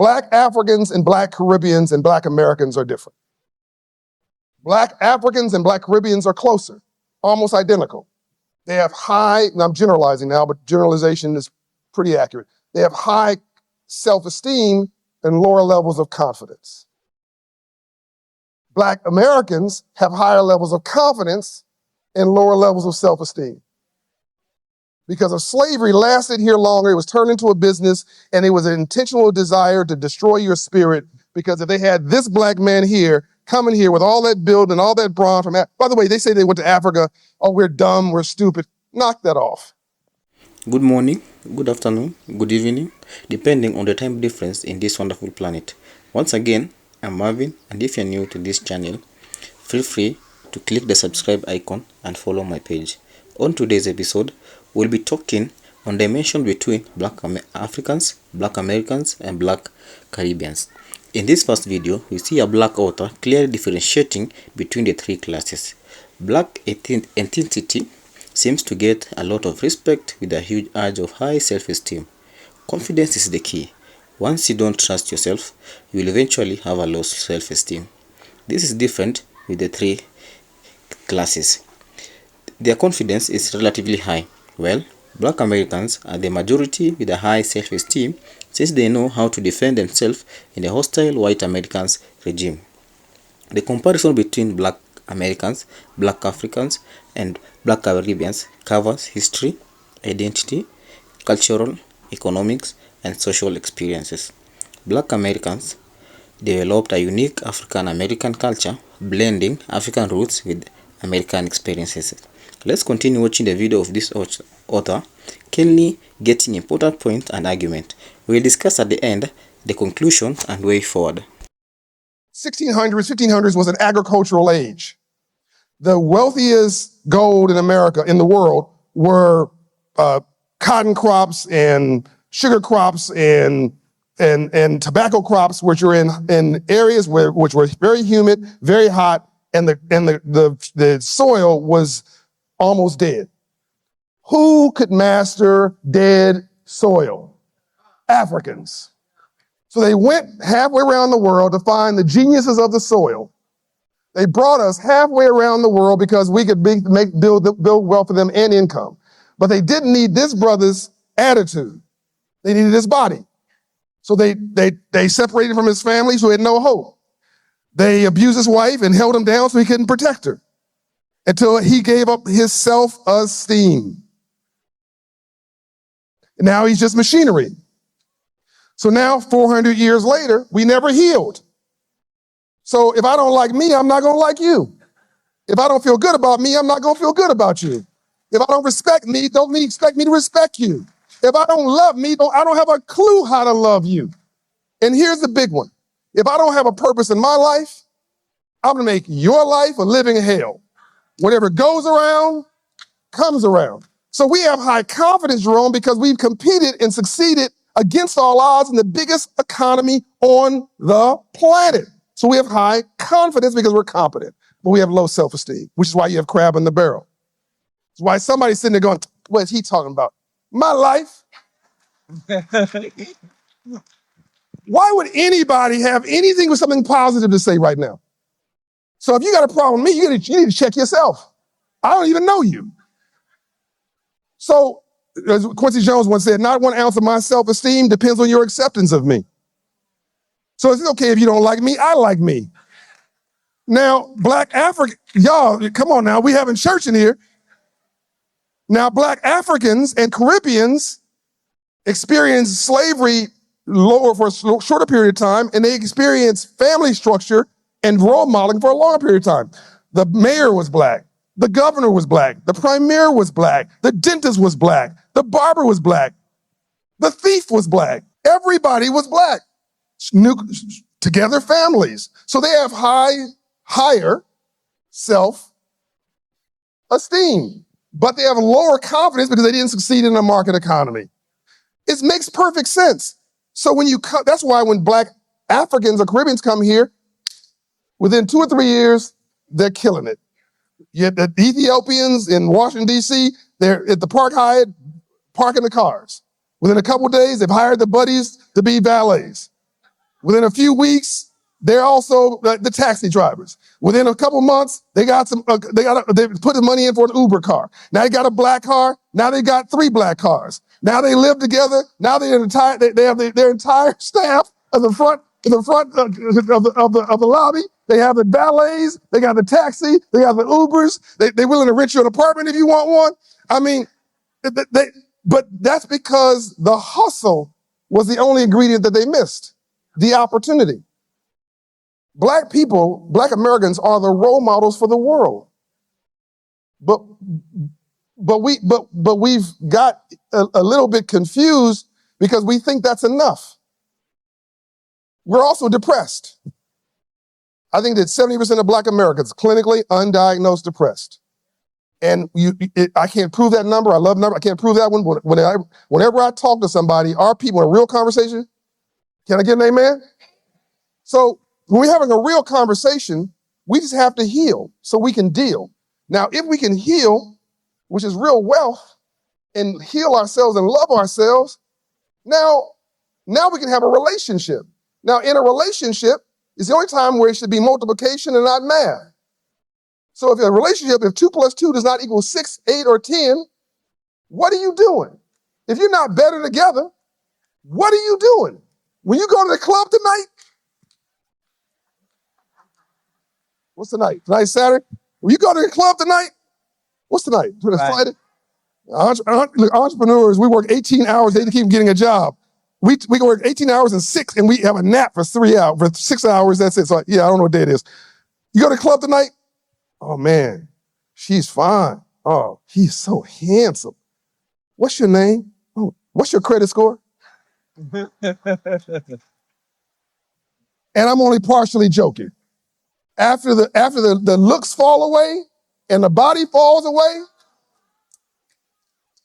Black Africans and Black Caribbeans and Black Americans are different. Black Africans and Black Caribbeans are closer, almost identical. They have high, and I'm generalizing now, but generalization is pretty accurate. They have high self-esteem and lower levels of confidence. Black Americans have higher levels of confidence and lower levels of self-esteem. Because of slavery lasted here longer, it was turned into a business, and it was an intentional desire to destroy your spirit, because if they had this black man here, coming here with all that build and all that brawn from, by the way, they say they went to Africa, oh, we're dumb, we're stupid. Knock that off. Good morning, good afternoon, good evening, depending on the time difference in this wonderful planet. Once again, I'm Marvin, and if you're new to this channel, feel free to click the subscribe icon and follow my page. On today's episode, we'll be talking on dimension between Black Africans, Black Americans, and Black Caribbeans. In this first video, we see a Black author clearly differentiating between the three classes. Black ethnicity seems to get a lot of respect with a huge urge of high self-esteem. Confidence is the key. Once you don't trust yourself, you will eventually have a low self-esteem. This is different with the three classes. Their confidence is relatively high. Well, Black Americans are the majority with a high self-esteem, since they know how to defend themselves in the hostile white Americans regime. The comparison between Black Americans, Black Africans, and Black Caribbeans covers history, identity, cultural, economics, and social experiences. Black Americans developed a unique African-American culture, blending African roots with American experiences. Let's continue watching the video of this author, keenly getting important point and argument. We'll discuss at the end the conclusion and way forward. 1600s, 1500s was an agricultural age. The wealthiest gold in America, in the world, were cotton crops and sugar crops and tobacco crops, which are in areas which were very humid, very hot, and the soil was almost dead. Who could master dead soil? Africans. So they went halfway around the world to find the geniuses of the soil. They brought us halfway around the world because we could build wealth for them and income. But they didn't need this brother's attitude. They needed his body. So they separated from his family, so he had no hope. They abused his wife and held him down so he couldn't protect her, until he gave up his self-esteem. Now he's just machinery. So now, 400 years later, we never healed. So if I don't like me, I'm not going to like you. If I don't feel good about me, I'm not going to feel good about you. If I don't respect me, don't expect me to respect you. If I don't love me, I don't have a clue how to love you. And here's the big one. If I don't have a purpose in my life, I'm going to make your life a living hell. Whatever goes around, comes around. So we have high confidence, Jerome, because we've competed and succeeded against all odds in the biggest economy on the planet. So we have high confidence because we're competent, but we have low self-esteem, which is why you have crab in the barrel. It's why somebody's sitting there going, what is he talking about? My life? Why would anybody have anything with something positive to say right now? So if you got a problem with me, you need to check yourself. I don't even know you. So, as Quincy Jones once said, not 1 ounce of my self-esteem depends on your acceptance of me. So it's okay if you don't like me, I like me. Now, Black African, y'all, come on now, we having church in here. Now, Black Africans and Caribbeans experienced slavery lower for a shorter period of time, and they experienced family structure and role modeling for a longer period of time. The mayor was Black. The governor was Black. The premier was Black. The dentist was Black. The barber was Black. The thief was Black. Everybody was Black. Together families. So they have higher self-esteem, but they have lower confidence because they didn't succeed in a market economy. It makes perfect sense. So that's why when Black Africans or Caribbeans come here, within 2 or 3 years, they're killing it. Yet the Ethiopians in Washington, D.C., they're at the Park Hyatt parking the cars. Within a couple of days, they've hired the buddies to be valets. Within a few weeks, they're also the taxi drivers. Within a couple months, they got they put the money in for an Uber car. Now they got a black car. Now they got 3 black cars. Now they live together. Now they have their entire staff in the front of the lobby. They have the valets. They got the taxi. They have the Ubers. They're willing to rent you an apartment if you want one. I mean, but that's because the hustle was the only ingredient that they missed, the opportunity. Black people, Black Americans are the role models for the world. But we've got a little bit confused because we think that's enough. We're also depressed. I think that 70% of Black Americans clinically undiagnosed depressed. And I can't prove that number. I love number. I can't prove that one. Whenever I talk to somebody, our people in a real conversation, can I get an amen? So when we're having a real conversation, we just have to heal so we can deal. Now, if we can heal, which is real wealth, and heal ourselves and love ourselves, now we can have a relationship. Now, in a relationship, it's the only time where it should be multiplication and not math. So if in a relationship, if 2 + 2 does not equal 6, 8, or 10, what are you doing? If you're not better together, what are you doing? When you go to the club tonight, what's tonight? Tonight's Saturday. When you go to the club tonight, what's tonight? Right. Look, entrepreneurs, we work 18 hours, they keep getting a job. We can work 18 hours and we have a nap for 3 hours, for 6 hours, that's it. So yeah, I don't know what day it is. You go to the club tonight? Oh man, she's fine. Oh, he's so handsome. What's your name? Oh, what's your credit score? And I'm only partially joking. After the looks fall away and the body falls away,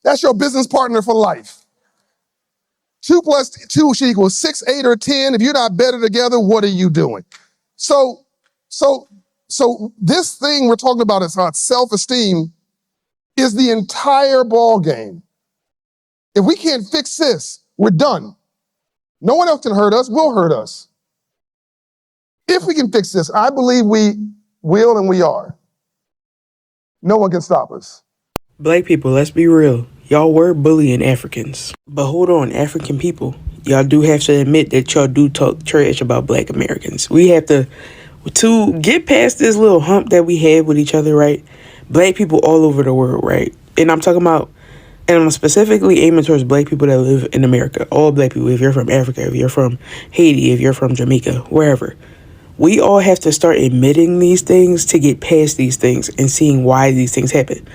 that's your business partner for life. 2 + 2 should equal 6, 8, or 10. If you're not better together, what are you doing? So this thing we're talking about is about self-esteem is the entire ball game. If we can't fix this, we're done. No one else can hurt us, we'll hurt us. If we can fix this, I believe we will and we are. No one can stop us. Black people, let's be real. Y'all were bullying Africans. But hold on, African people, y'all do have to admit that y'all do talk trash about Black Americans. We have to get past this little hump that we had with each other, right? Black people all over the world, right? And I'm specifically aiming towards Black people that live in America. All Black people, if you're from Africa, if you're from Haiti, if you're from Jamaica, wherever. We all have to start admitting these things to get past these things and seeing why these things happen.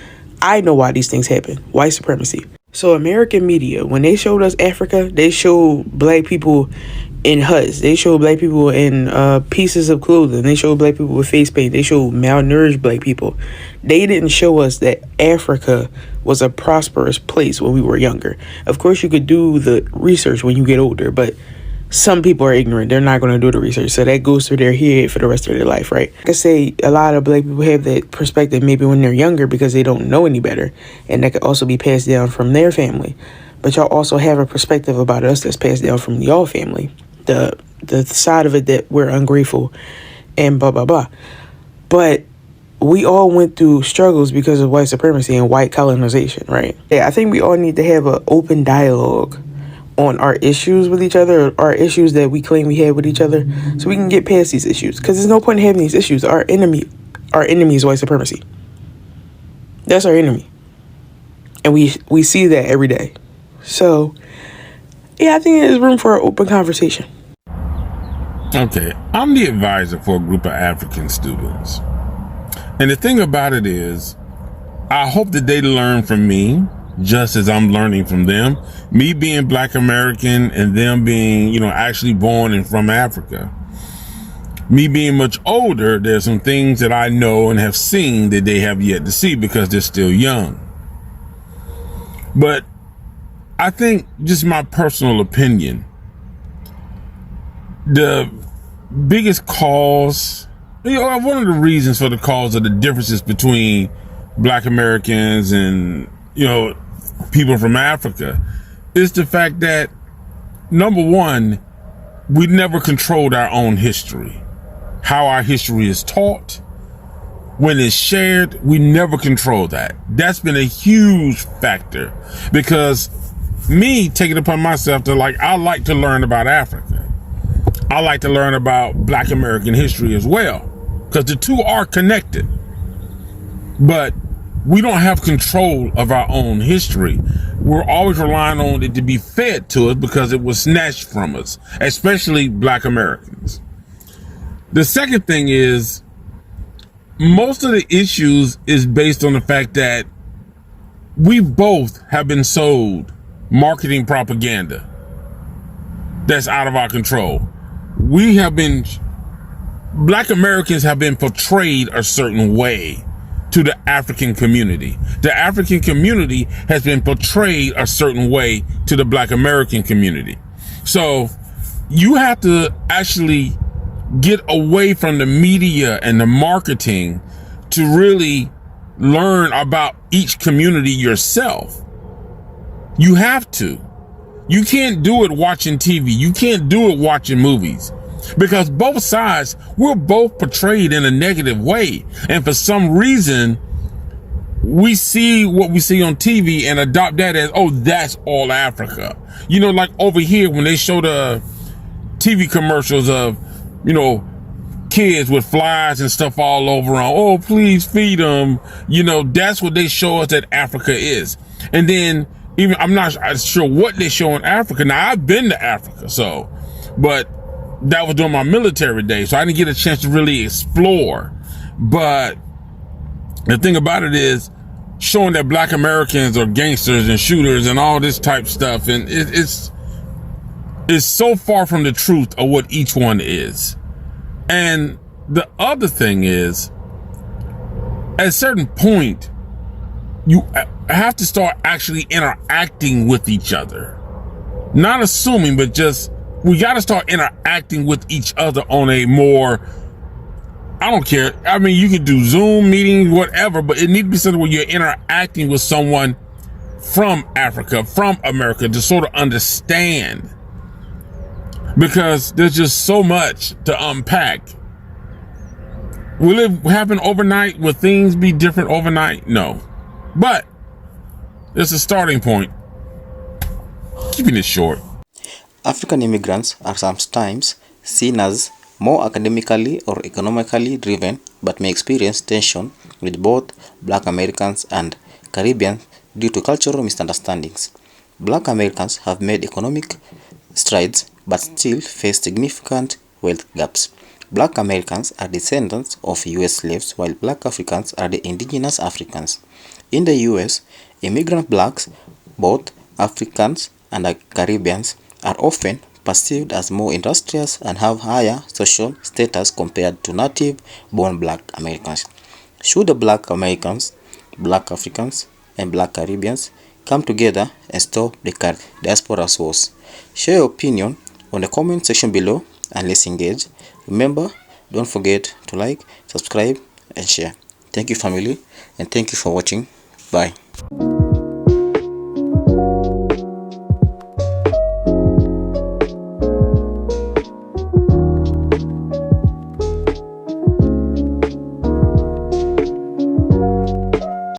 I know why these things happen. White supremacy. So American media, when they showed us Africa, they showed Black people in huts. They showed Black people in pieces of clothing. They showed Black people with face paint. They showed malnourished Black people. They didn't show us that Africa was a prosperous place when we were younger. Of course, you could do the research when you get older, but some people are ignorant. They're not going to do the research. So that goes through their head for the rest of their life, right? I could say a lot of Black people have that perspective maybe when they're younger because they don't know any better. And that could also be passed down from their family. But y'all also have a perspective about us that's passed down from y'all family. The side of it that we're ungrateful and blah, blah, blah. But we all went through struggles because of white supremacy and white colonization, right? Yeah, I think we all need to have an open dialogue on our issues with each other, our issues that we claim we have with each other, so we can get past these issues. Because there's no point in having these issues. Our enemy is white supremacy. That's our enemy. And we see that every day. So, yeah, I think there's room for an open conversation. Okay, I'm the advisor for a group of African students. And the thing about it is, I hope that they learn from me just as I'm learning from them. Me being Black American and them being, actually born and from Africa. Me being much older, there's some things that I know and have seen that they have yet to see because they're still young. But I think, just my personal opinion, the biggest cause, one of the reasons for the cause of the differences between Black Americans and, people from Africa is the fact that, number one, we never controlled our own history. How our history is taught, when it's shared, we never control that. That's been a huge factor, because me taking it upon myself to I like to learn about Africa. I like to learn about Black American history as well, because the two are connected. But we don't have control of our own history. We're always relying on it to be fed to us because it was snatched from us, especially Black Americans. The second thing is, most of the issues is based on the fact that we both have been sold marketing propaganda that's out of our control. Black Americans have been portrayed a certain way to the African community. The African community has been portrayed a certain way to the Black American community. So you have to actually get away from the media and the marketing to really learn about each community yourself. You have to. You can't do it watching TV. You can't do it watching movies, because both sides, we're both portrayed in a negative way. And for some reason, we see what we see on TV and adopt that as, oh, that's all Africa. You know, like over here, when they show the TV commercials of, you know, kids with flies and stuff all over on, oh, please feed them. You know, that's what they show us that Africa is. And then even, I'm not sure what they show in Africa. Now, I've been to Africa, but that was during my military days, so I didn't get a chance to really explore. But the thing about it is showing that Black Americans are gangsters and shooters and all this type stuff. And it's so far from the truth of what each one is. And the other thing is, at a certain point, you have to start actually interacting with each other. Not assuming, but just, we got to start interacting with each other on a more, I don't care. I mean, you can do Zoom meetings, whatever, but it needs to be something where you're interacting with someone from Africa, from America, to sort of understand. Because there's just so much to unpack. Will it happen overnight? Will things be different overnight? No. But it's a starting point. Keeping it short. African immigrants are sometimes seen as more academically or economically driven, but may experience tension with both Black Americans and Caribbeans due to cultural misunderstandings. Black Americans have made economic strides, but still face significant wealth gaps. Black Americans are descendants of US slaves, while Black Africans are the indigenous Africans. In the US, immigrant Blacks, both Africans and Caribbeans, are often perceived as more industrious and have higher social status compared to native-born Black Americans. Should the Black Americans, Black Africans, and Black Caribbeans come together and stop the diaspora wars? Share your opinion on the comment section below and let's engage. Remember, don't forget to like, subscribe, and share. Thank you, family, and thank you for watching. Bye.